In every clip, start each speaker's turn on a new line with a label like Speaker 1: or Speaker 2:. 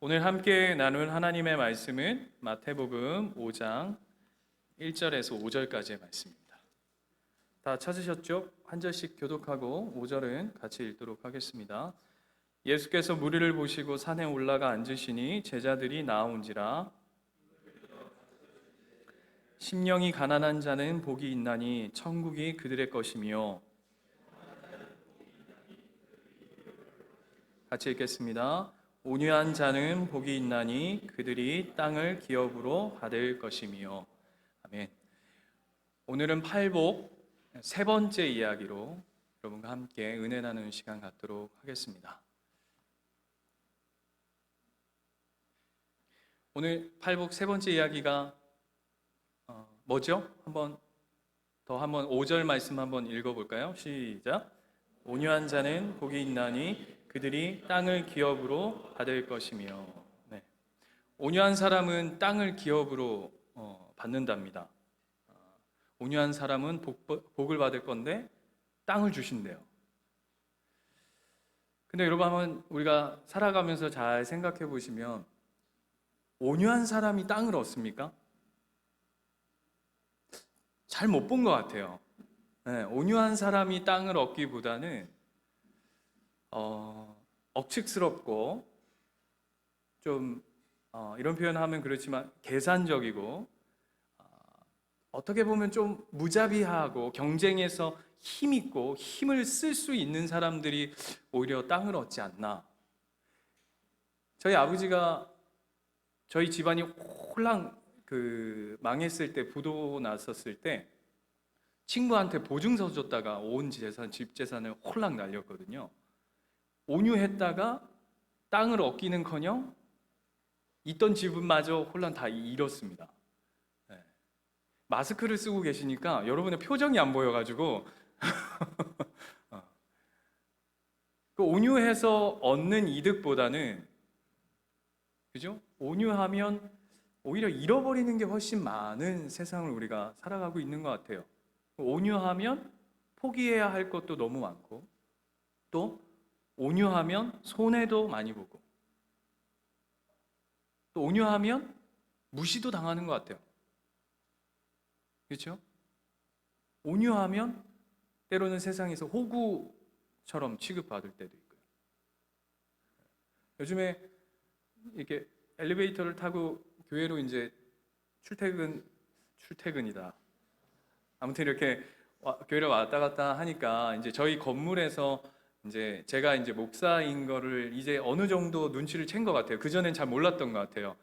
Speaker 1: 오늘 함께 나눌 하나님의 말씀은 마태복음 5장 1절에서 5절까지의 말씀입니다. 다 찾으셨죠? 한 절씩 교독하고 5절은 같이 읽도록 하겠습니다. 예수께서 무리를 보시고 산에 올라가 앉으시니 제자들이 나아온지라. 심령이 가난한 자는 복이 있나니 천국이 그들의 것이며. 같이 읽겠습니다. 온유한 자는 복이 있나니 그들이 땅을 기업으로 받을 것이며. 아멘. 오늘은 팔복 세 번째 이야기로 여러분과 함께 은혜 나누는 시간 갖도록 하겠습니다. 오늘 팔복 세 번째 이야기가 뭐죠? 한번 5절 말씀 한번 읽어볼까요? 시작. 온유한 자는 복이 있나니 그들이 땅을 기업으로 받을 것이며. 네. 온유한 사람은 땅을 기업으로 받는답니다. 온유한 사람은 복을 받을 건데 땅을 주신대요. 근데 여러분 한번 우리가 살아가면서 잘 생각해 보시면 온유한 사람이 땅을 얻습니까? 잘 못 본 것 같아요. 네, 온유한 사람이 땅을 얻기보다는 억측스럽고 좀 이런 표현하면 그렇지만 계산적이고 어떻게 보면 좀 무자비하고 경쟁에서 힘있고 힘을 쓸 수 있는 사람들이 오히려 땅을 얻지 않나. 저희 아버지가 저희 집안이 홀랑 망했을 때, 부도 났었을 때 친구한테 보증서 줬다가 온 재산, 집 재산을 홀랑 날렸거든요. 온유했다가 땅을 얻기는커녕 있던 집은마저 홀랑 다 잃었습니다. 네. 마스크를 쓰고 계시니까 여러분의 표정이 안 보여가지고 그 온유해서 얻는 이득보다는, 그죠? 온유하면 오히려 잃어버리는 게 훨씬 많은 세상을 우리가 살아가고 있는 것 같아요. 온유하면 포기해야 할 것도 너무 많고, 또 온유하면 손해도 많이 보고, 또 온유하면 무시도 당하는 것 같아요. 그렇죠? 온유하면 때로는 세상에서 호구처럼 취급받을 때도 있고요. 요즘에 이렇게 엘리베이터를 타고 교회로 이제 출퇴근이다. 아무튼 이렇게 교회를 왔다 갔다 하니까 이제 저희 건물에서 이제 제가 이제 목사인 거를 이제 어느 정도 눈치를 챈 것 같아요. 그전엔 잘 몰랐던 것 같아요.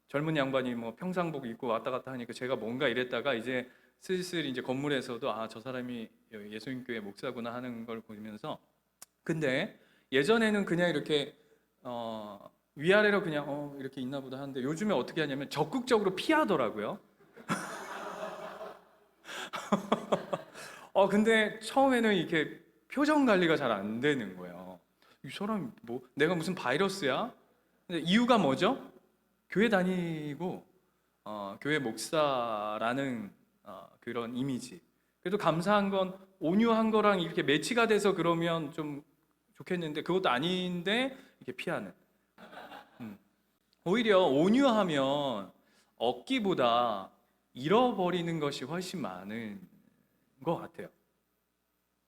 Speaker 1: 젊은 양반이 뭐 평상복 입고 왔다 갔다 하니까 제가 뭔가 이랬다가 이제 슬슬 이제 건물에서도 저 사람이 예수님교회 목사구나 하는 걸 보면서, 근데 예전에는 그냥 이렇게 위아래로 그냥 이렇게 있나 보다 하는데 요즘에 어떻게 하냐면 적극적으로 피하더라고요. 근데 처음에는 이렇게 표정 관리가 잘 안 되는 거예요. 이 사람 뭐 내가 무슨 바이러스야? 근데 이유가 뭐죠? 교회 다니고 교회 목사라는 그런 이미지. 그래도 감사한 건 온유한 거랑 이렇게 매치가 돼서 그러면 좀 좋겠는데 그것도 아닌데 이렇게 피하는. 오히려 온유하면 얻기보다 잃어버리는 것이 훨씬 많은 것 같아요.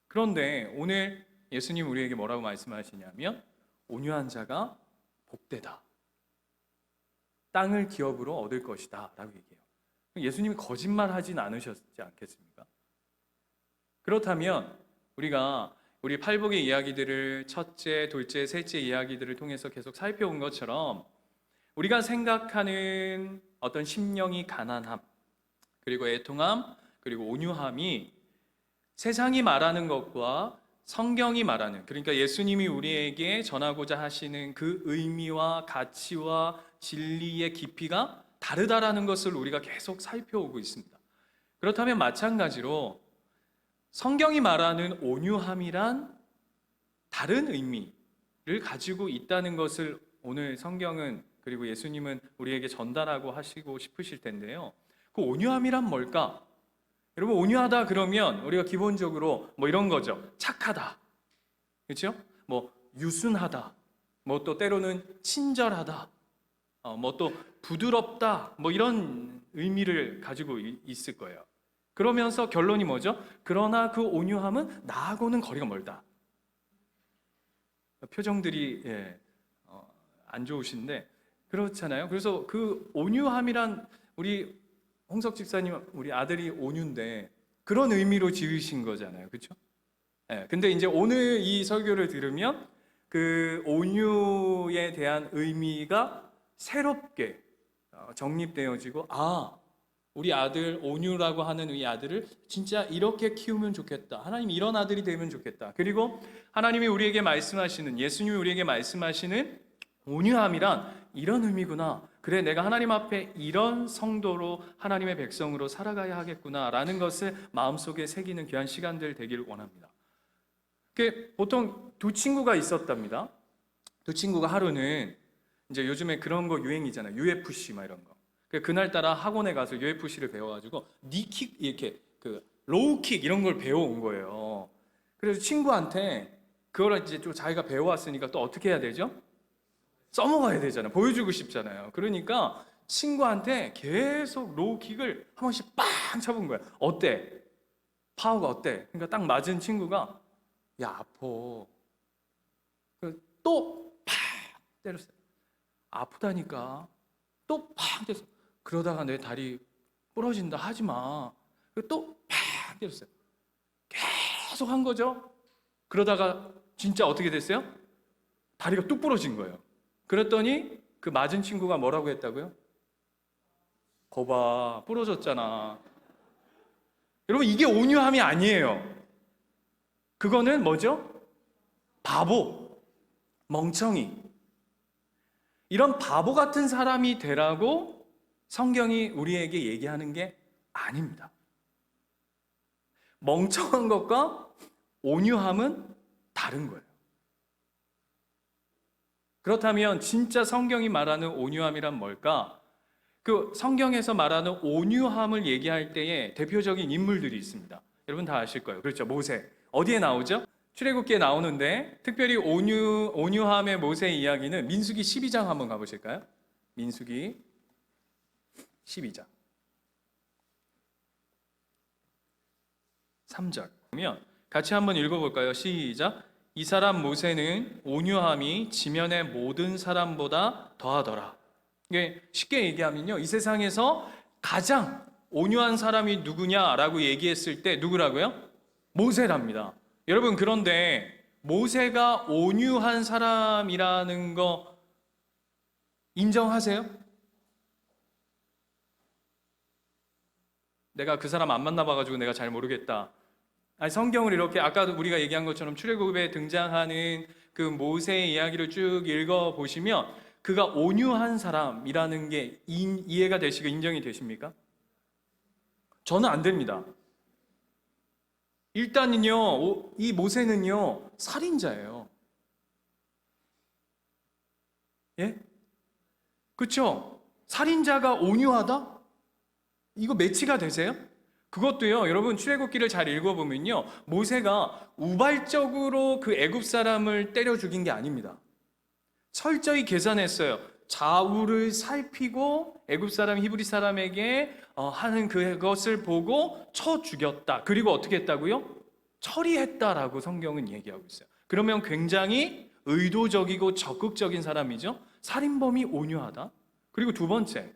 Speaker 1: 그런데 오늘 예수님 우리에게 뭐라고 말씀하시냐면 온유한 자가 복되다. 땅을 기업으로 얻을 것이다 라고 얘기해요. 예수님이 거짓말하진 않으셨지 않겠습니까? 그렇다면 우리 팔복의 이야기들을 첫째, 둘째, 셋째 이야기들을 통해서 계속 살펴온 것처럼 우리가 생각하는 어떤 심령이 가난함, 그리고 애통함, 그리고 온유함이 세상이 말하는 것과 성경이 말하는, 그러니까 예수님이 우리에게 전하고자 하시는 그 의미와 가치와 진리의 깊이가 다르다라는 것을 우리가 계속 살펴오고 있습니다. 그렇다면 마찬가지로 성경이 말하는 온유함이란 다른 의미를 가지고 있다는 것을 오늘 성경은, 그리고 예수님은 우리에게 전달하고 하시고 싶으실 텐데요. 그 온유함이란 뭘까? 여러분, 온유하다 그러면 우리가 기본적으로 뭐 이런 거죠. 착하다. 그렇죠? 뭐 유순하다. 뭐 또 때로는 친절하다, 뭐 또 부드럽다, 뭐 이런 의미를 가지고 있을 거예요. 그러면서 결론이 뭐죠? 그러나 그 온유함은 나하고는 거리가 멀다. 표정들이 안 좋으신데 그렇잖아요. 그래서 그 온유함이란, 우리 홍석 집사님, 우리 아들이 온유인데 그런 의미로 지으신 거잖아요. 그렇죠? 근데 이제 오늘 이 설교를 들으면 그 온유에 대한 의미가 새롭게 정립되어지고, 우리 아들, 온유라고 하는 이 아들을 진짜 이렇게 키우면 좋겠다. 하나님 이런 아들이 되면 좋겠다. 그리고 하나님이 우리에게 말씀하시는, 예수님이 우리에게 말씀하시는 온유함이란 이런 의미구나. 그래, 내가 하나님 앞에 이런 성도로, 하나님의 백성으로 살아가야 하겠구나라는 것을 마음속에 새기는 귀한 시간들 되기를 원합니다. 보통 두 친구가 있었답니다. 두 친구가 하루는, 이제 요즘에 그런 거 유행이잖아요. UFC 막 이런 거. 그날따라 학원에 가서 UFC를 배워가지고 니킥, 이렇게 그 로우킥 이런 걸 배워온 거예요. 그래서 친구한테 그걸 이제 좀 자기가 배워왔으니까 또 어떻게 해야 되죠? 써먹어야 되잖아요. 보여주고 싶잖아요. 그러니까 친구한테 계속 로우킥을 한 번씩 빵 쳐본 거야. 어때? 파워가 어때? 그러니까 딱 맞은 친구가, 야, 아파. 또 팍 때렸어요. 아프다니까. 또 팍 때렸어요. 그러다가 내 다리 부러진다, 하지 마. 또 팍 때렸어요. 계속 한 거죠. 그러다가 진짜 어떻게 됐어요? 다리가 뚝 부러진 거예요. 그랬더니 그 맞은 친구가 뭐라고 했다고요? 거봐, 부러졌잖아. 여러분, 이게 온유함이 아니에요. 그거는 뭐죠? 바보, 멍청이. 이런 바보 같은 사람이 되라고 성경이 우리에게 얘기하는 게 아닙니다. 멍청한 것과 온유함은 다른 거예요. 그렇다면 진짜 성경이 말하는 온유함이란 뭘까? 그 성경에서 말하는 온유함을 얘기할 때에 대표적인 인물들이 있습니다. 여러분 다 아실 거예요. 그렇죠? 모세. 어디에 나오죠? 출애굽기에 나오는데, 특별히 온유함의 모세 이야기는 민수기 12장 한번 가보실까요? 민수기 12장 3절 보면 같이 한번 읽어볼까요? 시작. 이 사람 모세는 온유함이 지면의 모든 사람보다 더하더라. 이게 쉽게 얘기하면요, 이 세상에서 가장 온유한 사람이 누구냐라고 얘기했을 때 누구라고요? 모세랍니다. 여러분, 그런데 모세가 온유한 사람이라는 거 인정하세요? 내가 그 사람 안 만나봐가지고 내가 잘 모르겠다. 아니, 성경을 이렇게 아까도 우리가 얘기한 것처럼 출애굽에 등장하는 그 모세의 이야기를 쭉 읽어보시면 그가 온유한 사람이라는 게 이해가 되시고 인정이 되십니까? 저는 안 됩니다. 일단은요, 이 모세는요, 살인자예요. 예? 그쵸? 살인자가 온유하다? 이거 매치가 되세요? 그것도요, 여러분 출애굽기를 잘 읽어보면요, 모세가 우발적으로 그 애굽 사람을 때려 죽인 게 아닙니다. 철저히 계산했어요. 좌우를 살피고 애굽 사람, 히브리 사람에게 하는 그것을 보고 쳐 죽였다. 그리고 어떻게 했다고요? 처리했다라고 성경은 얘기하고 있어요. 그러면 굉장히 의도적이고 적극적인 사람이죠. 살인범이 온유하다. 그리고 두 번째,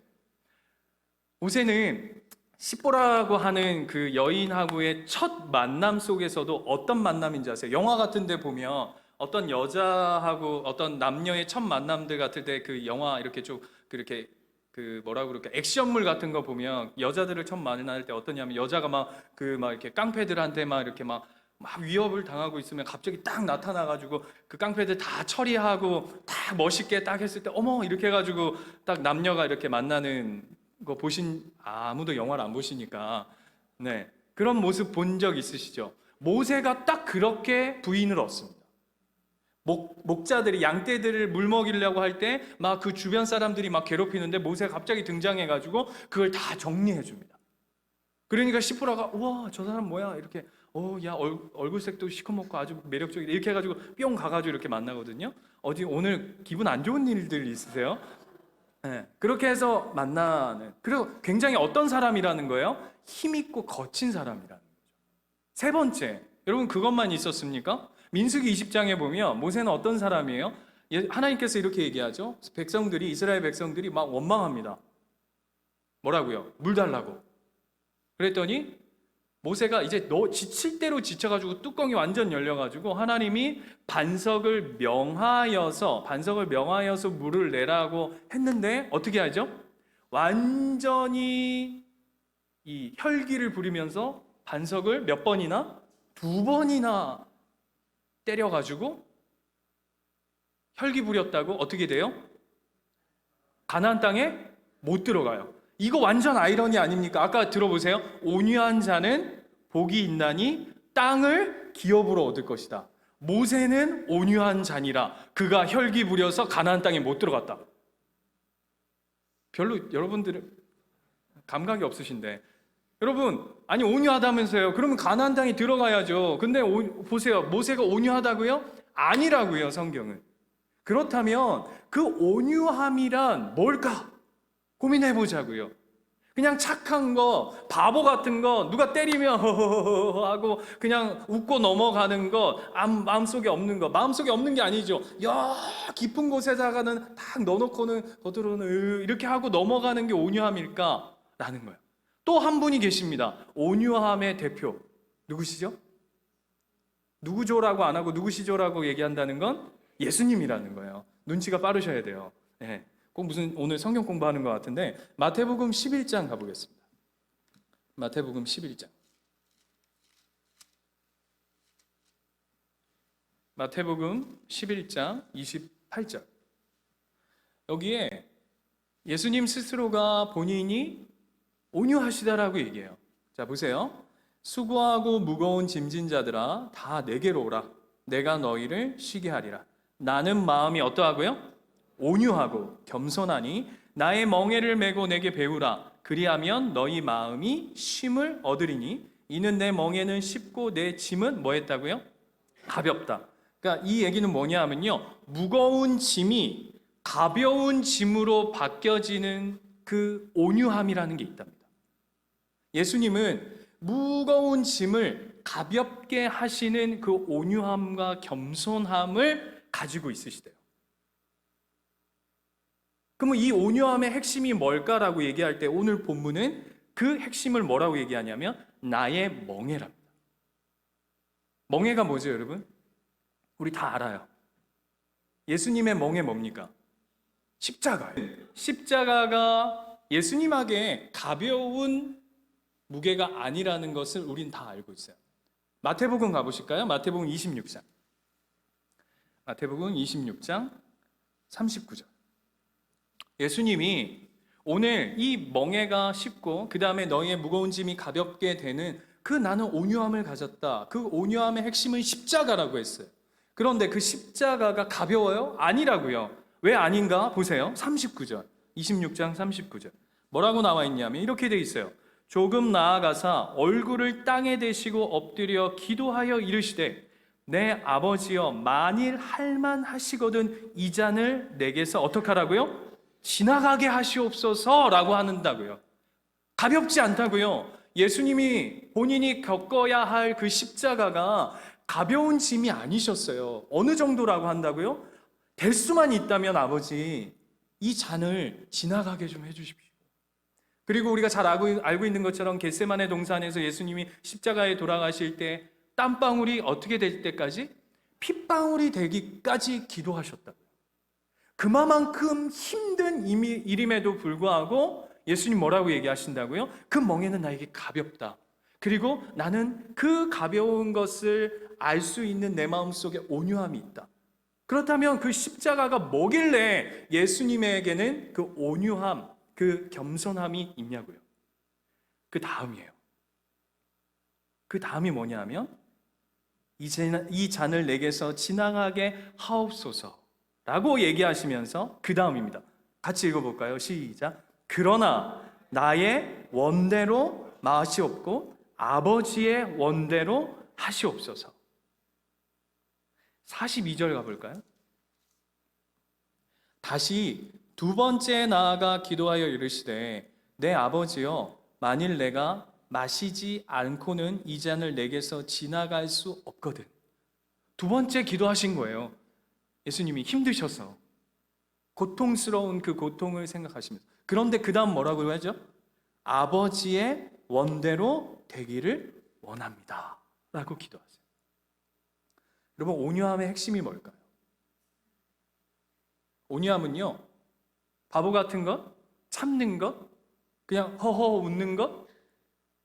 Speaker 1: 모세는 시보라고 하는 그 여인하고의 첫 만남 속에서도 어떤 만남인지 아세요? 영화 같은 데 보면 어떤 여자하고 어떤 남녀의 첫 만남들 같을 때 그 영화 이렇게 좀 그렇게 그 뭐라고 그럴까, 액션물 같은 거 보면 여자들을 처음 만날 때 어떠냐면, 여자가 막 이렇게 깡패들한테 막 이렇게 막 위협을 당하고 있으면 갑자기 딱 나타나가지고 그 깡패들 다 처리하고 딱 멋있게 딱 했을 때 어머 이렇게 해가지고 딱 남녀가 이렇게 만나는 거 아무도 영화를 안 보시니까, 네, 그런 모습 본 적 있으시죠? 모세가 딱 그렇게 부인을 얻습니다. 목자들이 양떼들을 물 먹이려고 할 때 막 그 주변 사람들이 막 괴롭히는데 모세가 갑자기 등장해가지고 그걸 다 정리해 줍니다. 그러니까 시프라가 우와 저 사람 뭐야 이렇게 야, 얼굴색도 시커멓고 아주 매력적이다. 이렇게 해가지고 뿅 가가지고 이렇게 만나거든요. 어디 오늘 기분 안 좋은 일들 있으세요? 네, 그렇게 해서 만나는. 그리고 굉장히 어떤 사람이라는 거예요? 힘있고 거친 사람이라는 거죠. 세 번째, 여러분 그것만 있었습니까? 민수기 20장에 보면 모세는 어떤 사람이에요? 하나님께서 이렇게 얘기하죠. 백성들이, 이스라엘 백성들이 막 원망합니다. 뭐라고요? 물 달라고. 그랬더니 모세가 이제 너 지칠 대로 지쳐가지고 뚜껑이 완전 열려가지고 하나님이 반석을 명하여서 물을 내라고 했는데 어떻게 하죠? 완전히 이 혈기를 부리면서 반석을 몇 번이나? 2번이나 때려가지고 혈기 부렸다고 어떻게 돼요? 가나안 땅에 못 들어가요. 이거 완전 아이러니 아닙니까? 아까 들어보세요. 온유한 자는 복이 있나니 땅을 기업으로 얻을 것이다. 모세는 온유한 자니라 그가 혈기 부려서 가나안 땅에 못 들어갔다. 별로 여러분들은 감각이 없으신데, 여러분 아니 온유하다면서요. 그러면 가나안 땅에 들어가야죠. 근데 보세요. 모세가 온유하다고요? 아니라고요, 성경은. 그렇다면 그 온유함이란 뭘까? 고민해 보자고요. 그냥 착한 거, 바보 같은 거, 누가 때리면 허허허 하고 그냥 웃고 넘어가는 거, 마음속에 없는 거, 마음속에 없는 게 아니죠. 야, 깊은 곳에다가는 딱 넣어놓고는 겉으로는 이렇게 하고 넘어가는 게 온유함일까라는 거예요. 또 한 분이 계십니다. 온유함의 대표. 누구시죠? 누구죠라고 안 하고 누구시죠라고 얘기한다는 건 예수님이라는 거예요. 눈치가 빠르셔야 돼요. 네. 꼭 무슨 오늘 성경 공부하는 것 같은데 마태복음 11장 가보겠습니다. 마태복음 11장. 마태복음 11장 28절. 여기에 예수님 스스로가 본인이 온유하시다라고 얘기해요. 자, 보세요. 수고하고 무거운 짐진 자들아 다 내게로 오라. 내가 너희를 쉬게 하리라. 나는 마음이 어떠하고요? 온유하고 겸손하니 나의 멍에를 메고 내게 배우라. 그리하면 너희 마음이 쉼을 얻으리니 이는 내 멍에는 쉽고 내 짐은 뭐 했다고요? 가볍다. 그러니까 이 얘기는 뭐냐 하면요, 무거운 짐이 가벼운 짐으로 바뀌어지는 그 온유함이라는 게 있답니다. 예수님은 무거운 짐을 가볍게 하시는 그 온유함과 겸손함을 가지고 있으시대요. 그러면 이 온유함의 핵심이 뭘까라고 얘기할 때 오늘 본문은 그 핵심을 뭐라고 얘기하냐면 나의 멍에랍니다. 멍에가 뭐죠, 여러분? 우리 다 알아요. 예수님의 멍에 뭡니까? 십자가예요. 십자가가 예수님에게 가벼운 무게가 아니라는 것을 우린 다 알고 있어요. 마태복음 가보실까요? 마태복음 26장. 마태복음 26장 39절. 예수님이 오늘 이 멍에가 쉽고 그 다음에 너희의 무거운 짐이 가볍게 되는 그 나는 온유함을 가졌다. 그 온유함의 핵심은 십자가라고 했어요. 그런데 그 십자가가 가벼워요? 아니라고요. 왜 아닌가? 보세요. 39절. 26장 39절. 뭐라고 나와 있냐면 이렇게 돼 있어요. 조금 나아가사 얼굴을 땅에 대시고 엎드려 기도하여 이르시되 내 아버지여 만일 할만하시거든 이 잔을 내게서 어떻게 하라고요? 지나가게 하시옵소서라고 한다고요. 가볍지 않다고요. 예수님이 본인이 겪어야 할 그 십자가가 가벼운 짐이 아니셨어요. 어느 정도라고 한다고요? 될 수만 있다면 아버지 이 잔을 지나가게 좀 해주십시오. 그리고 우리가 잘 알고 있는 것처럼 겟세마네 동산에서 예수님이 십자가에 돌아가실 때 땀방울이 어떻게 될 때까지? 핏방울이 되기까지 기도하셨다고요. 그만큼 힘든 일임에도 불구하고 예수님 뭐라고 얘기하신다고요? 그 멍에는 나에게 가볍다. 그리고 나는 그 가벼운 것을 알 수 있는 내 마음속에 온유함이 있다. 그렇다면 그 십자가가 뭐길래 예수님에게는 그 온유함, 그 겸손함이 있냐고요. 그 다음이에요. 그 다음이 뭐냐면 이 잔을 내게서 지나가게 하옵소서라고 얘기하시면서 그 다음입니다. 같이 읽어볼까요? 시작. 그러나 나의 원대로 마시옵고 아버지의 원대로 하시옵소서. 42절 가볼까요? 다시 두 번째 나아가 기도하여 이르시되 내 아버지여 만일 내가 마시지 않고는 이 잔을 내게서 지나갈 수 없거든. 두 번째 기도하신 거예요. 예수님이 힘드셔서 고통스러운 그 고통을 생각하시면서. 그런데 그 다음 뭐라고 하죠? 아버지의 원대로 되기를 원합니다 라고 기도하세요. 여러분, 온유함의 핵심이 뭘까요? 온유함은요, 바보 같은 것, 참는 것, 그냥 허허 웃는 것,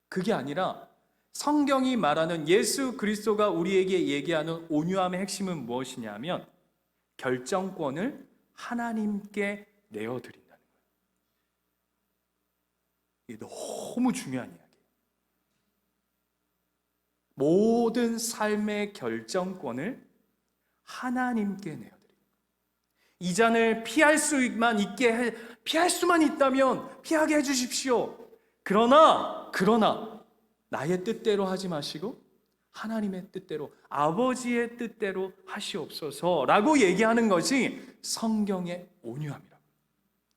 Speaker 1: 그게 아니라 성경이 말하는 예수 그리스도가 우리에게 얘기하는 온유함의 핵심은 무엇이냐면 결정권을 하나님께 내어드린다는 거예요. 이게 너무 중요한 이야기예요. 모든 삶의 결정권을 하나님께 내어드립니다. 이 잔을 피할 수만 있다면 피하게 해주십시오. 그러나 나의 뜻대로 하지 마시고 하나님의 뜻대로, 아버지의 뜻대로 하시옵소서라고 얘기하는 것이 성경의 온유함이라고.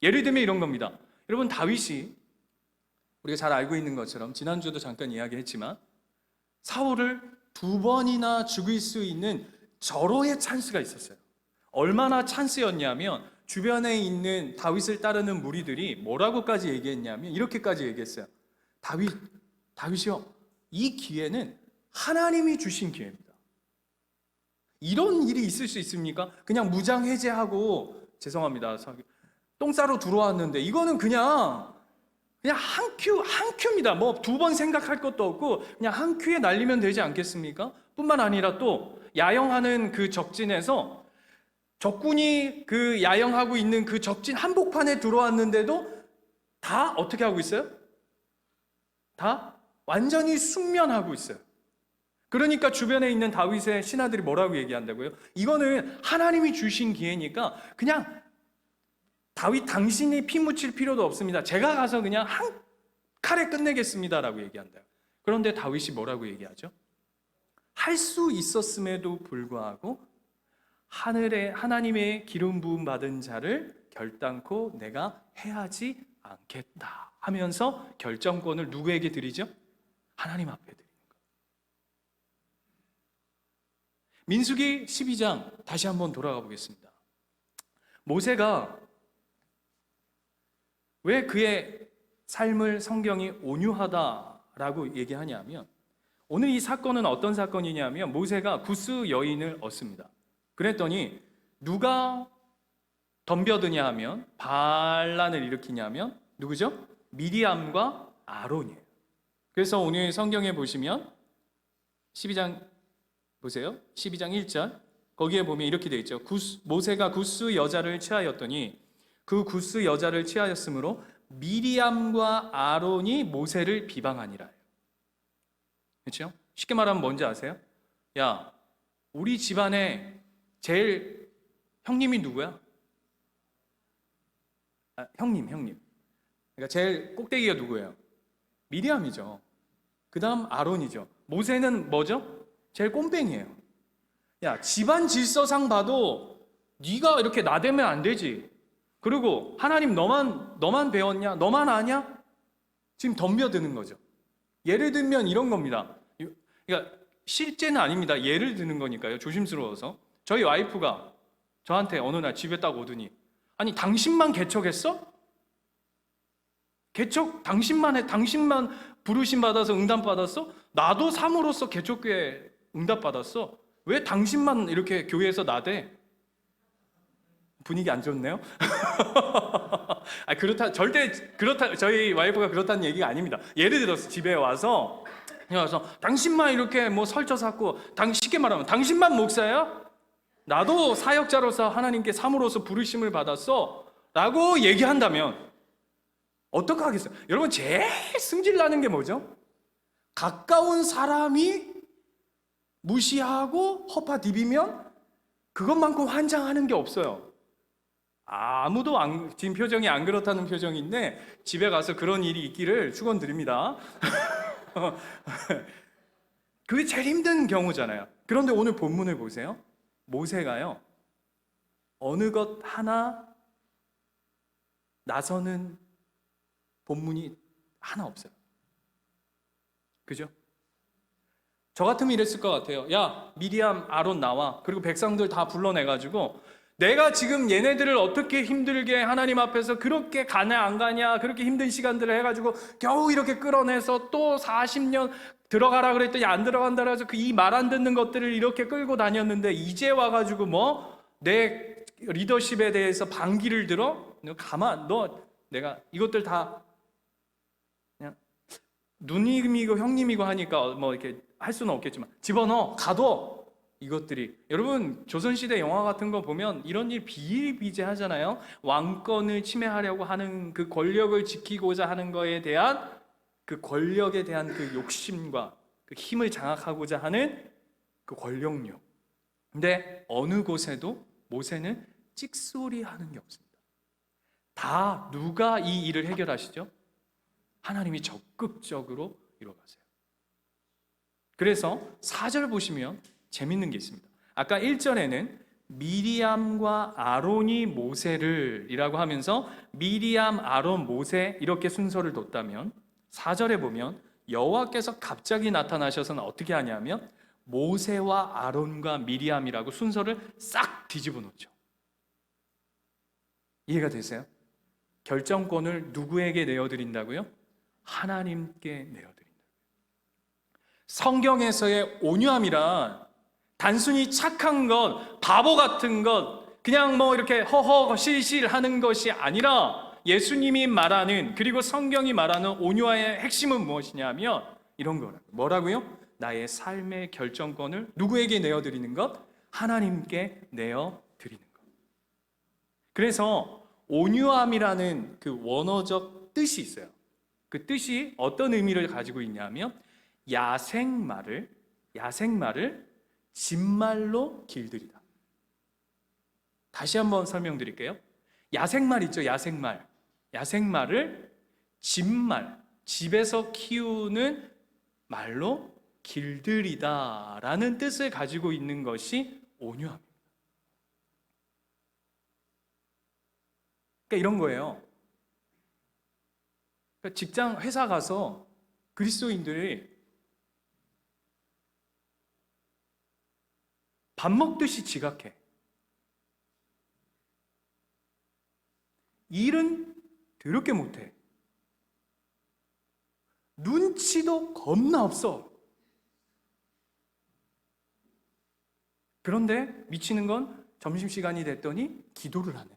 Speaker 1: 예를 들면 이런 겁니다. 여러분, 다윗이 우리가 잘 알고 있는 것처럼 지난주도 잠깐 이야기했지만 사울을 2번이나 죽일 수 있는 절호의 찬스가 있었어요. 얼마나 찬스였냐면 주변에 있는 다윗을 따르는 무리들이 뭐라고까지 얘기했냐면 이렇게까지 얘기했어요. 다윗이요, 이 기회는 하나님이 주신 기회입니다. 이런 일이 있을 수 있습니까? 그냥 무장 해제하고, 죄송합니다, 똥 싸러 들어왔는데 이거는 그냥 한 큐입니다. 뭐 2번 생각할 것도 없고 그냥 한 큐에 날리면 되지 않겠습니까? 뿐만 아니라 또 야영하는 그 적진에서 적군이 그 야영하고 있는 그 적진 한복판에 들어왔는데도 다 어떻게 하고 있어요? 다 완전히 숙면하고 있어요. 그러니까 주변에 있는 다윗의 신하들이 뭐라고 얘기한다고요? 이거는 하나님이 주신 기회니까 그냥 다윗 당신이 피 묻힐 필요도 없습니다. 제가 가서 그냥 한 칼에 끝내겠습니다 라고 얘기한다. 그런데 다윗이 뭐라고 얘기하죠? 할 수 있었음에도 불구하고 하나님의 기름 부음 받은 자를 결단코 내가 해하지 않겠다 하면서 결정권을 누구에게 드리죠? 하나님 앞에 드리는 거예요. 민수기 12장 다시 한번 돌아가 보겠습니다. 모세가 왜 그의 삶을 성경이 온유하다라고 얘기하냐면, 오늘 이 사건은 어떤 사건이냐면 모세가 구스 여인을 얻습니다. 그랬더니 누가 덤벼드냐 하면, 반란을 일으키냐면 누구죠? 미리암과 아론이에요. 그래서 오늘 성경에 보시면 12장 보세요. 12장 1절 거기에 보면 이렇게 되어 있죠. 모세가 구스 여자를 취하였더니 그 구스 여자를 취하였으므로 미리암과 아론이 모세를 비방하니라. 그렇죠? 쉽게 말하면 뭔지 아세요? 야, 우리 집안에 제일 형님이 누구야? 형님. 그러니까 제일 꼭대기가 누구예요? 미리암이죠. 그 다음 아론이죠. 모세는 뭐죠? 제일 꼼뱅이에요. 야, 집안 질서상 봐도 네가 이렇게 나대면 안 되지. 그리고 하나님 너만 배웠냐? 너만 아냐? 지금 덤벼드는 거죠. 예를 들면 이런 겁니다. 그러니까 실제는 아닙니다. 예를 드는 거니까요. 조심스러워서. 저희 와이프가 저한테 어느 날 집에 딱 오더니, 아니 당신만 개척했어? 개척 당신만 해? 당신만 부르심 받아서 응답 받았어? 나도 사모로서 개척교회 응답 받았어. 왜 당신만 이렇게 교회에서 나대? 분위기 안 좋네요. 절대 저희 와이프가 그렇다는 얘기가 아닙니다. 예를 들어서 집에 와서 당신만 이렇게 뭐 설쳐 쌓고, 쉽게 말하면 당신만 목사야? 나도 사역자로서 하나님께 사모로서 부르심을 받았어 라고 얘기한다면 어떡하겠어요? 여러분, 제일 승질나는 게 뭐죠? 가까운 사람이 무시하고 허파 디비면 그것만큼 환장하는 게 없어요. 아무도 지금 표정이 안 그렇다는 표정인데 집에 가서 그런 일이 있기를 축원드립니다. 그게 제일 힘든 경우잖아요. 그런데 오늘 본문을 보세요. 모세가요, 어느 것 하나 나서는 본문이 하나 없어요. 그죠? 저 같으면 이랬을 것 같아요. 야, 미리암, 아론 나와. 그리고 백성들 다 불러내가지고 내가 지금 얘네들을 어떻게 힘들게 하나님 앞에서 그렇게 가냐 안 가냐 그렇게 힘든 시간들을 해가지고 겨우 이렇게 끌어내서 또 40년 들어가라 그랬더니 안 들어간다 그래서 그 이 말 안 듣는 것들을 이렇게 끌고 다녔는데 이제 와가지고 뭐 내 리더십에 대해서 반기를 들어? 너 내가 이것들 다 그냥 누님이고 형님이고 하니까 뭐 이렇게 할 수는 없겠지만 집어넣어 가둬. 이것들이 여러분 조선시대 영화 같은 거 보면 이런 일 비일비재하잖아요. 왕권을 침해하려고 하는 그 권력을 지키고자 하는 거에 대한 그 권력에 대한 그 욕심과 그 힘을 장악하고자 하는 그 권력욕. 근데 어느 곳에도 모세는 찍소리 하는 게 없습니다. 다 누가 이 일을 해결하시죠? 하나님이 적극적으로 이루어가세요. 그래서 4절 보시면 재밌는 게 있습니다. 아까 1절에는 미리암과 아론이 모세를 이라고 하면서 미리암, 아론, 모세 이렇게 순서를 뒀다면 4절에 보면 여호와께서 갑자기 나타나셔서는 어떻게 하냐면 모세와 아론과 미리암이라고 순서를 싹 뒤집어 놓죠. 이해가 되세요? 결정권을 누구에게 내어드린다고요? 하나님께 내어드린다. 성경에서의 온유함이란 단순히 착한 것, 바보 같은 것, 그냥 뭐 이렇게 허허 실실 하는 것이 아니라 예수님이 말하는, 그리고 성경이 말하는 온유함의 핵심은 무엇이냐면 이런 거라고요. 뭐라고요? 나의 삶의 결정권을 누구에게 내어드리는 것? 하나님께 내어드리는 것. 그래서 온유함이라는 그 원어적 뜻이 있어요. 그 뜻이 어떤 의미를 가지고 있냐면 야생마를 진말로 길들이다. 다시 한번 설명드릴게요. 야생말 있죠? 야생말을 진말, 집에서 키우는 말로 길들이다라는 뜻을 가지고 있는 것이 온유함입니다. 그러니까 이런 거예요. 그러니까 직장, 회사 가서 그리스도인들이 밥 먹듯이 지각해. 일은 더럽게 못해. 눈치도 겁나 없어. 그런데 미치는 건 점심시간이 됐더니 기도를 하네.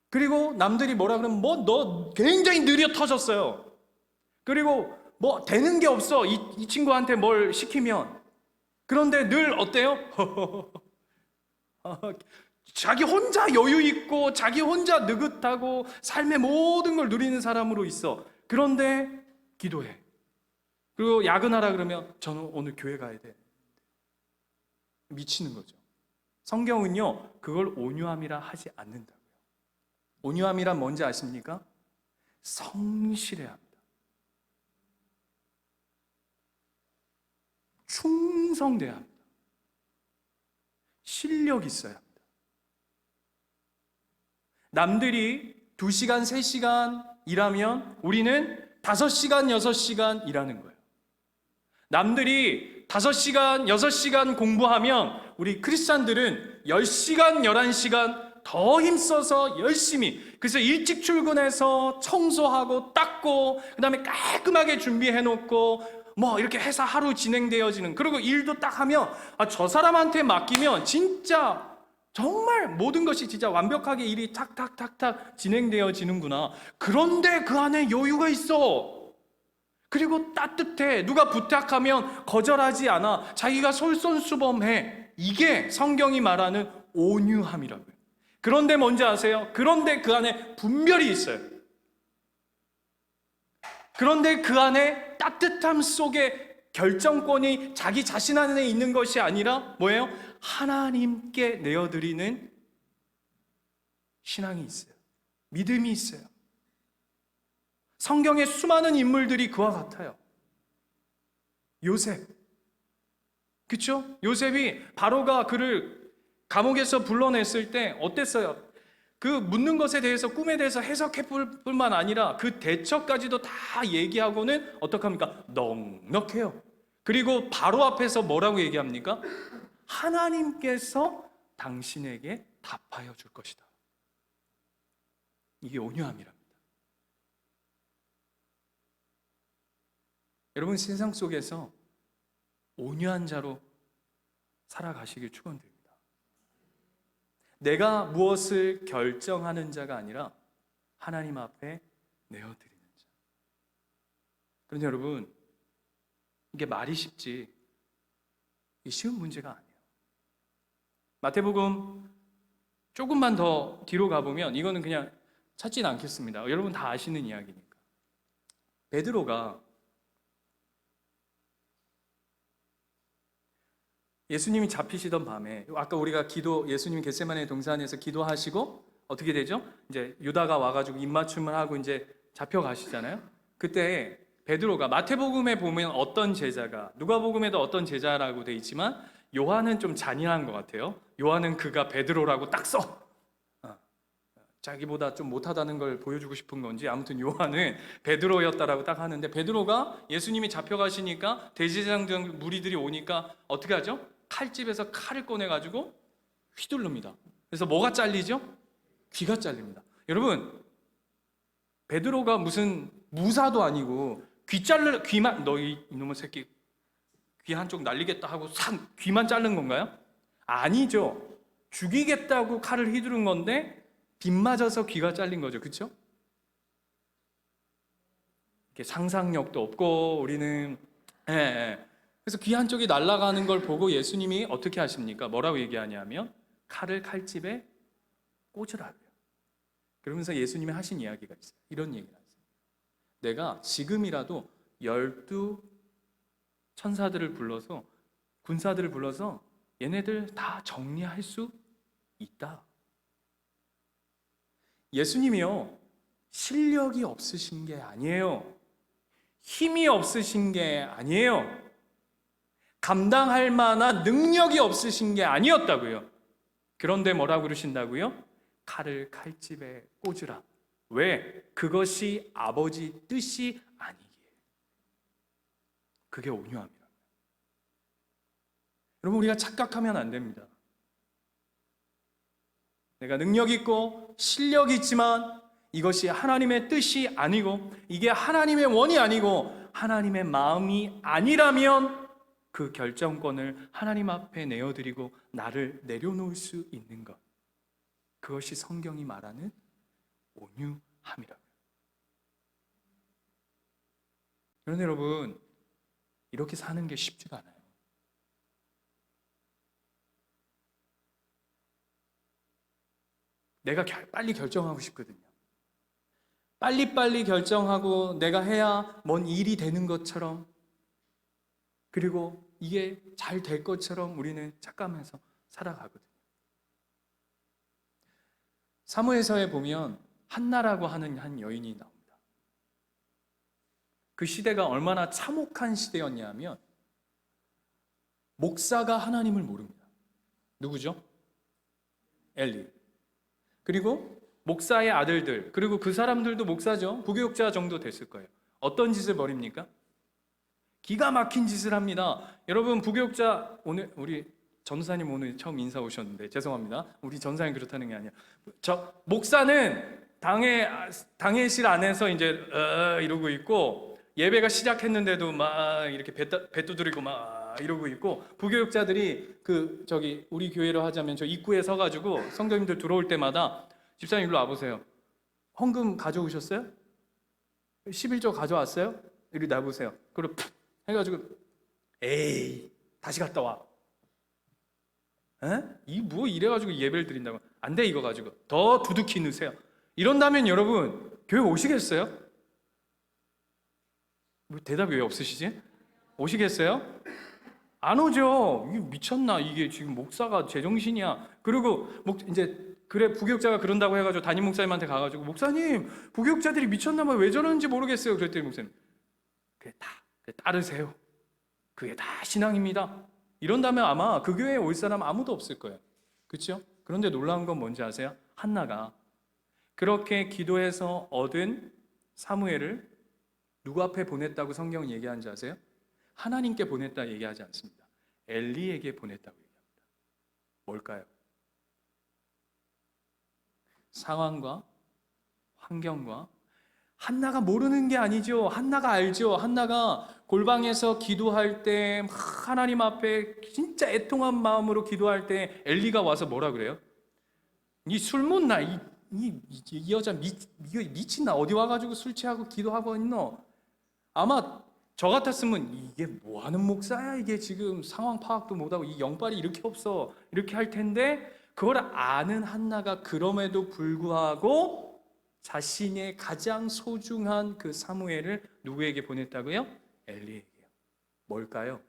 Speaker 1: 그리고 남들이 뭐라 그러면 뭐 너 굉장히 느려 터졌어요. 그리고 뭐 되는 게 없어. 이 친구한테 뭘 시키면. 그런데 늘 어때요? 자기 혼자 여유 있고 자기 혼자 느긋하고 삶의 모든 걸 누리는 사람으로 있어. 그런데 기도해. 그리고 야근하라 그러면 저는 오늘 교회 가야 돼. 미치는 거죠. 성경은요 그걸 온유함이라 하지 않는다고요. 온유함이란 뭔지 아십니까? 성실해야 합니다. 충성돼야 합니다. 실력 있어야 합니다. 남들이 2시간, 3시간 일하면 우리는 5시간, 6시간 일하는 거예요. 남들이 5시간, 6시간 공부하면 우리 크리스찬들은 10시간, 11시간 더 힘써서 열심히, 그래서 일찍 출근해서 청소하고 닦고 그 다음에 깔끔하게 준비해놓고 뭐 이렇게 해서 하루 진행되어지는, 그리고 일도 딱 하면 저 사람한테 맡기면 진짜 정말 모든 것이 진짜 완벽하게 일이 탁탁탁탁 진행되어지는구나. 그런데 그 안에 여유가 있어. 그리고 따뜻해. 누가 부탁하면 거절하지 않아. 자기가 솔선수범해. 이게 성경이 말하는 온유함이라고요. 그런데 뭔지 아세요? 그런데 그 안에 분별이 있어요. 그런데 그 안에 따뜻함 속에 결정권이 자기 자신 안에 있는 것이 아니라 뭐예요? 하나님께 내어드리는 신앙이 있어요. 믿음이 있어요. 성경의 수많은 인물들이 그와 같아요. 요셉, 그렇죠? 요셉이 바로가 그를 감옥에서 불러냈을 때 어땠어요? 그 묻는 것에 대해서, 꿈에 대해서 해석해 볼 뿐만 아니라 그 대처까지도 다 얘기하고는 어떡합니까? 넉넉해요. 그리고 바로 앞에서 뭐라고 얘기합니까? 하나님께서 당신에게 답하여 줄 것이다. 이게 온유함이랍니다. 여러분, 세상 속에서 온유한 자로 살아가시길 축원드립니다. 내가 무엇을 결정하는 자가 아니라 하나님 앞에 내어드리는 자. 그런데 여러분, 이게 말이 쉽지 이게 쉬운 문제가 아니에요. 마태복음 조금만 더 뒤로 가보면, 이거는 그냥 찾진 않겠습니다. 여러분 다 아시는 이야기니까. 베드로가 예수님이 잡히시던 밤에, 아까 우리가 예수님이 겟세마네 동산에서 기도하시고 어떻게 되죠? 이제 유다가 와가지고 입맞춤을 하고 이제 잡혀가시잖아요. 그때 베드로가, 마태복음에 보면 어떤 제자가, 누가복음에도 어떤 제자라고 돼 있지만 요한은 좀 잔인한 것 같아요. 요한은 그가 베드로라고 딱 써. 자기보다 좀 못하다는 걸 보여주고 싶은 건지, 아무튼 요한은 베드로였다라고 딱 하는데, 베드로가 예수님이 잡혀가시니까 대제사장 등 무리들이 오니까 어떻게 하죠? 칼집에서 칼을 꺼내가지고 휘두릅니다. 그래서 뭐가 잘리죠? 귀가 잘립니다. 여러분, 베드로가 무슨 무사도 아니고 귀만, 너 이놈의 새끼 귀 한쪽 날리겠다 하고 귀만 자른 건가요? 아니죠. 죽이겠다고 칼을 휘두른 건데 빗 맞아서 귀가 잘린 거죠. 그렇죠? 이렇게 상상력도 없고 우리는 그래서 귀 한쪽이 날아가는 걸 보고 예수님이 어떻게 하십니까? 뭐라고 얘기하냐면 칼을 칼집에 꽂으라고요. 그러면서 예수님이 하신 이야기가 있어요. 이런 얘기가 있어요. 내가 지금이라도 12 천사들을 불러서, 군사들을 불러서 얘네들 다 정리할 수 있다. 예수님이요, 실력이 없으신 게 아니에요. 힘이 없으신 게 아니에요. 감당할 만한 능력이 없으신 게 아니었다고요. 그런데 뭐라고 그러신다고요? 칼을 칼집에 꽂으라. 왜? 그것이 아버지 뜻이 아니기에. 그게 온유함이라. 여러분, 우리가 착각하면 안 됩니다. 내가 능력 있고 실력이 있지만 이것이 하나님의 뜻이 아니고, 이게 하나님의 원이 아니고 하나님의 마음이 아니라면 그 결정권을 하나님 앞에 내어드리고 나를 내려놓을 수 있는 것, 그것이 성경이 말하는 온유함이라고요. 그런데 여러분, 이렇게 사는 게 쉽지가 않아요. 내가 빨리 결정하고 싶거든요. 빨리빨리 결정하고 내가 해야 뭔 일이 되는 것처럼, 그리고 이게 잘 될 것처럼 우리는 착각하면서 살아가거든요. 사무엘서에 보면 한나라고 하는 한 여인이 나옵니다. 그 시대가 얼마나 참혹한 시대였냐면 목사가 하나님을 모릅니다. 누구죠? 엘리. 그리고 목사의 아들들, 그리고 그 사람들도 목사죠. 부교육자 정도 됐을 거예요. 어떤 짓을 벌입니까? 기가 막힌 짓을 합니다. 여러분, 부교육자, 오늘 우리 전사님 오늘 처음 인사 오셨는데 죄송합니다. 우리 전사님 그렇다는 게 아니야. 목사는 당회실 안에서 이제 이러고 있고, 예배가 시작했는데도 막 이렇게 배 두드리고 막 이러고 있고, 부교육자들이 우리 교회로 하자면 저 입구에 서가지고 성도님들 들어올 때마다, 집사님 일로 와보세요. 헌금 가져오셨어요? 11조 가져왔어요? 이리 나보세요. 그리고 푹 해가지고 에이 다시 갔다 와. 이래가지고 예배를 드린다고. 안 돼, 이거 가지고 더 두둑히 넣으세요. 이런다면 여러분, 교회 오시겠어요? 대답이 왜 없으시지? 오시겠어요? 안 오죠. 이게 미쳤나? 이게 지금 목사가 제정신이야. 그리고 이제 그래, 부교육자가 그런다고 해가지고 담임 목사님한테 가가지고, 목사님, 부교육자들이 미쳤나 봐요. 왜 저러는지 모르겠어요. 그랬더니 목사님, 그래, 따르세요. 그게 다 신앙입니다. 이런다면 아마 그 교회에 올 사람 아무도 없을 거예요. 그렇죠? 그런데 놀라운 건 뭔지 아세요? 한나가 그렇게 기도해서 얻은 사무엘을 누구 앞에 보냈다고 성경은 얘기하는지 아세요? 하나님께 보냈다 얘기하지 않습니다. 엘리에게 보냈다고 얘기합니다. 뭘까요? 상황과 환경과 한나가 모르는 게 아니죠. 한나가 알죠. 한나가 골방에서 기도할 때 하나님 앞에 진짜 애통한 마음으로 기도할 때 엘리가 와서 뭐라 그래요? 이 술 못 나. 이 여자 미친나. 어디 와가지고 술 취하고 기도하고 있노? 아마 저 같았으면 이게 뭐 하는 목사야? 이게 지금 상황 파악도 못하고 이 영빨이 이렇게 없어. 이렇게 할 텐데 그걸 아는 한나가 그럼에도 불구하고 자신의 가장 소중한 그 사무엘을 누구에게 보냈다고요? 엘리에게요. 뭘까요?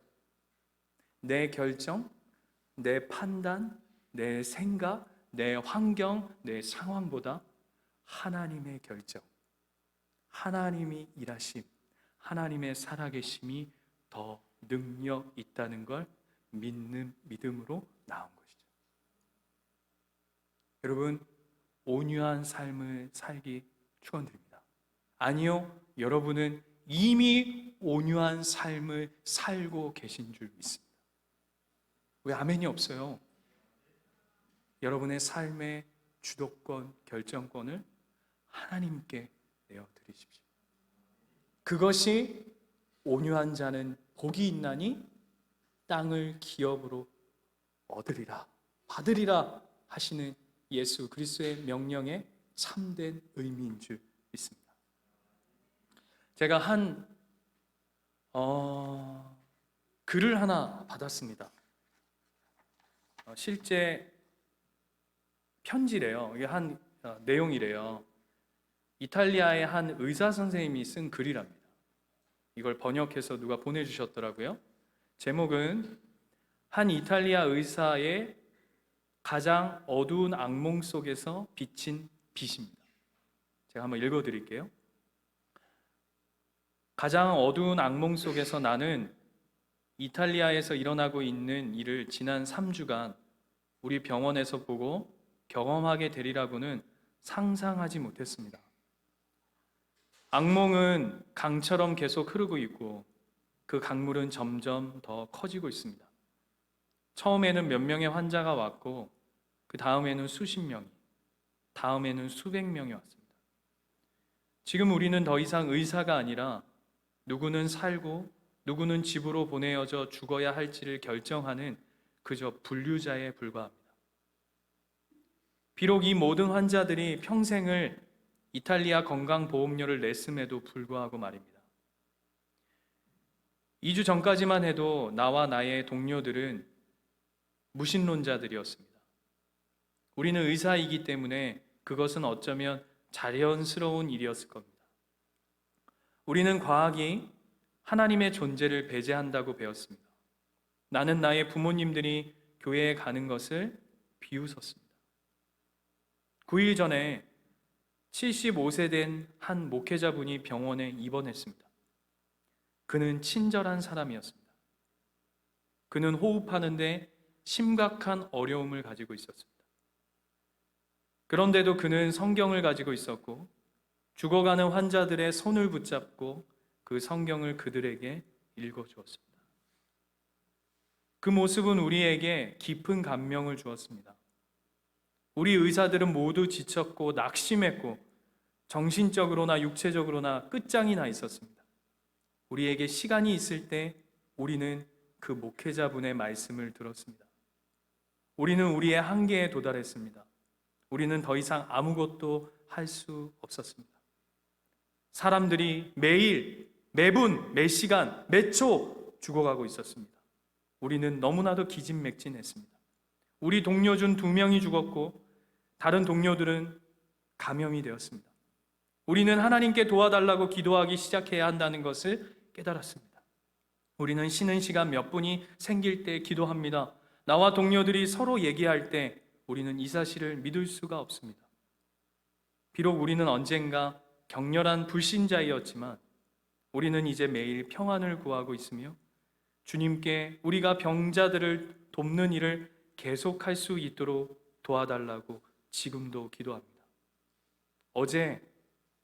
Speaker 1: 내 결정, 내 판단, 내 생각, 내 환경, 내 상황보다 하나님의 결정, 하나님이 일하심, 하나님의 살아계심이 더 능력 있다는 걸 믿는 믿음으로 나온 것이죠. 여러분, 온유한 삶을 살기 축원드립니다. 아니요, 여러분은 이미 온유한 삶을 살고 계신 줄 믿습니다. 왜 아멘이 없어요? 여러분의 삶의 주도권, 결정권을 하나님께 내어드리십시오. 그것이 온유한 자는 복이 있나니 땅을 기업으로 얻으리라, 받으리라 하시는 예수 그리스도의 명령에 참된 의미인 줄 믿습니다. 제가 글을 하나 받았습니다. 실제 편지래요. 이게 내용이래요. 이탈리아의 한 의사 선생님이 쓴 글이랍니다. 이걸 번역해서 누가 보내주셨더라고요. 제목은 한 이탈리아 의사의 가장 어두운 악몽 속에서 비친 빛입니다. 제가 한번 읽어드릴게요. 가장 어두운 악몽 속에서 나는 이탈리아에서 일어나고 있는 일을 지난 3주간 우리 병원에서 보고 경험하게 되리라고는 상상하지 못했습니다. 악몽은 강처럼 계속 흐르고 있고 그 강물은 점점 더 커지고 있습니다. 처음에는 몇 명의 환자가 왔고 그 다음에는 수십 명이, 다음에는 수백 명이 왔습니다. 지금 우리는 더 이상 의사가 아니라 누구는 살고 누구는 집으로 보내어져 죽어야 할지를 결정하는 그저 분류자에 불과합니다. 비록 이 모든 환자들이 평생을 이탈리아 건강보험료를 냈음에도 불구하고 말입니다. 2주 전까지만 해도 나와 나의 동료들은 무신론자들이었습니다. 우리는 의사이기 때문에 그것은 어쩌면 자연스러운 일이었을 겁니다. 우리는 과학이 하나님의 존재를 배제한다고 배웠습니다. 나는 나의 부모님들이 교회에 가는 것을 비웃었습니다. 9일 전에 75세 된 한 목회자분이 병원에 입원했습니다. 그는 친절한 사람이었습니다. 그는 호흡하는데 심각한 어려움을 가지고 있었습니다. 그런데도 그는 성경을 가지고 있었고 죽어가는 환자들의 손을 붙잡고 그 성경을 그들에게 읽어주었습니다. 그 모습은 우리에게 깊은 감명을 주었습니다. 우리 의사들은 모두 지쳤고 낙심했고 정신적으로나 육체적으로나 끝장이 나 있었습니다. 우리에게 시간이 있을 때 우리는 그 목회자분의 말씀을 들었습니다. 우리는 우리의 한계에 도달했습니다. 우리는 더 이상 아무것도 할 수 없었습니다. 사람들이 매일, 매분, 매시간, 매초 죽어가고 있었습니다. 우리는 너무나도 기진맥진했습니다. 우리 동료 중 2명이 죽었고 다른 동료들은 감염이 되었습니다. 우리는 하나님께 도와달라고 기도하기 시작해야 한다는 것을 깨달았습니다. 우리는 쉬는 시간 몇 분이 생길 때 기도합니다. 나와 동료들이 서로 얘기할 때 우리는 이 사실을 믿을 수가 없습니다. 비록 우리는 언젠가 격렬한 불신자이었지만 우리는 이제 매일 평안을 구하고 있으며 주님께 우리가 병자들을 돕는 일을 계속할 수 있도록 도와달라고 지금도 기도합니다. 어제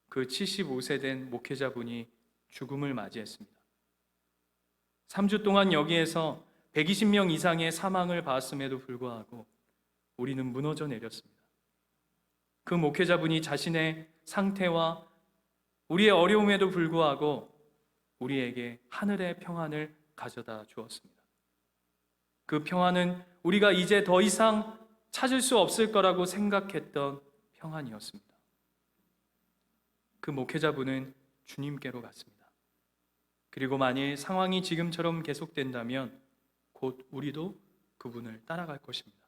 Speaker 1: 그 75세 된 목회자분이 죽음을 맞이했습니다. 3주 동안 여기에서 120명 이상의 사망을 봤음에도 불구하고 우리는 무너져 내렸습니다. 그 목회자분이 자신의 상태와 우리의 어려움에도 불구하고 우리에게 하늘의 평안을 가져다 주었습니다. 그 평안은 우리가 이제 더 이상 찾을 수 없을 거라고 생각했던 평안이었습니다. 그 목회자분은 주님께로 갔습니다. 그리고 만일 상황이 지금처럼 계속된다면 곧 우리도 그분을 따라갈 것입니다.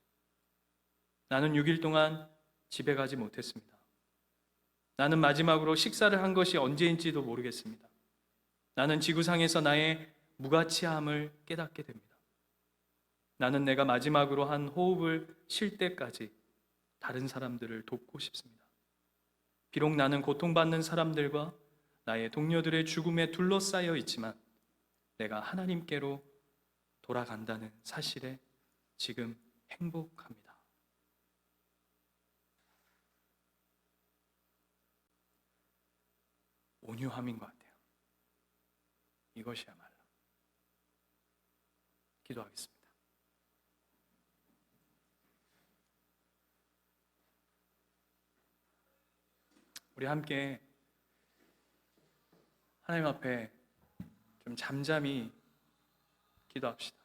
Speaker 1: 나는 6일 동안 집에 가지 못했습니다. 나는 마지막으로 식사를 한 것이 언제인지도 모르겠습니다. 나는 지구상에서 나의 무가치함을 깨닫게 됩니다. 나는 내가 마지막으로 한 호흡을 쉴 때까지 다른 사람들을 돕고 싶습니다. 비록 나는 고통받는 사람들과 나의 동료들의 죽음에 둘러싸여 있지만 내가 하나님께로 돌아간다는 사실에 지금 행복합니다. 온유함인 것 같아요. 이것이야말로. 기도하겠습니다. 우리 함께 하나님 앞에 좀 잠잠히 기도합시다.